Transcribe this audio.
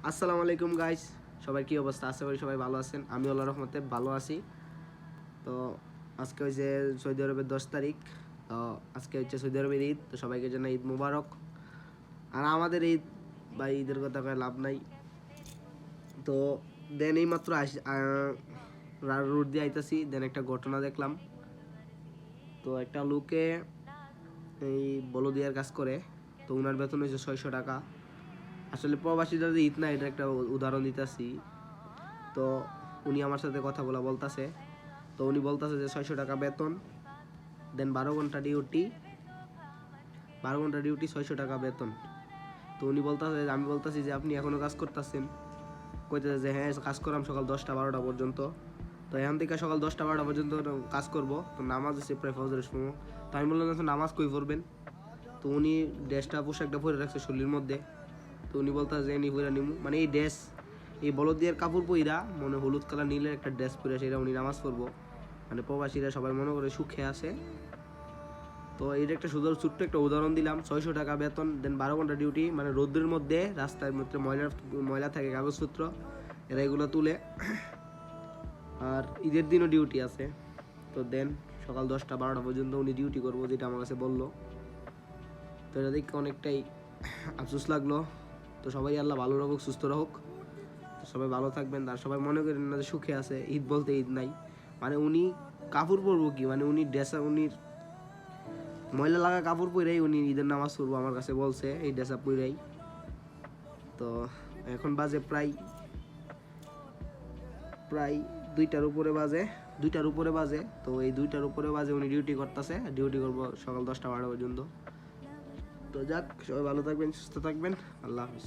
আসসালামু আলাইকুম গাইস, সবাই কি অবস্থা? আশা করি সবাই ভালো আছেন। আমি আল্লাহর রহমতে ভালো আছি। তো আজকে হচ্ছে সৌদি আরবের 10 তারিখ। তো আজকে হচ্ছে সৌদি আরবের ঈদ, তো সবাইকে জানাই ঈদ মুবারক। আর আমাদের ঈদ বা ঈদের কথা কয়ে লাভ নাই। তো দেন এই মাত্র রোড দিয়ে আইতাছি, দেন একটা ঘটনা দেখলাম। তো একটা লোকে এই বলদিয়ার কাজ করে, তো ওনার বেতন হয়েছে 600 টাকা। আসলে প্রবাসীদের যে ঈদ না, এটা একটা উদাহরণ দিতেছি। তো উনি আমার সাথে কথা বলতাছে। তো উনি বলতেছে যে 600 টাকা বেতন, দেন 12 ঘন্টা ডিউটি, 12 ঘন্টা ডিউটি, 600 টাকা বেতন। তো উনি বলতেছে, আমি বলতেছি যে আপনি এখনো কাজ করতেছেন? কইতেছে যে হ্যাঁ, কাজ করলাম সকাল 10টা 12টা পর্যন্ত। তো এখান থেকে সকাল 10টা 12টা পর্যন্ত কাজ করব। তো নামাজ আছে প্রায় ফজরের সময়। তো আমি বললাম যে নামাজ কই পড়বেন? তো উনি ড্রেসটা পোশাকটা পরে রাখছে শরীরের মধ্যে। তো উনি বলতেছে যে নি পরে নিমু, মানে এই ড্রেস, এই বলদিয়ার কাপড় পইরা, মনে হলুদ কালার নীলের একটা ড্রেস পরে সেটা উনি নামাজ পড়বো। মানে প্রবাসীরা সবাই মনে করে সুখে আছে। তো এটা একটা ছোট্ট একটা উদাহরণ দিলাম। 600 টাকা বেতন, দেন 12 ঘন্টা ডিউটি, মানে রোদ্রের মধ্যে রাস্তার মধ্যে ময়লা থাকে, কাগজপত্র এরা এগুলো তুলে। আর ঈদের দিনও ডিউটি আছে। তো দেন সকাল 10টা 12টা পর্যন্ত উনি ডিউটি করবো, যেটা আমার কাছে বললো। তো এটা দেখে অনেকটাই আফসোস লাগলো। তো সবাই আল্লাহ ভালো রাখুক, সুস্থ রাখুক। সবাই ভালো থাকবেন। আর সবাই মনে করেন না যে সুখে আছে, ঈদ বলতে ঈদ নাই। মানে উনি কাপড় পরবো কি, মানে উনি ড্রেসা, উনি ময়লা লাগা কাপড় পরেই উনি ঈদের নামাজ পড়বো আমার কাছে বলছে, এই ড্রেসা পরেই। তো এখন বাজে প্রায় প্রায় 2টার উপরে বাজে। তো এই 2টার উপরে বাজে উনি ডিউটি করতেছে, ডিউটি করবো সকাল 10টা 12টা পর্যন্ত। তো যাক, সবাই ভালো থাকবেন, সুস্থ থাকবেন। আল্লাহ হাফিজ।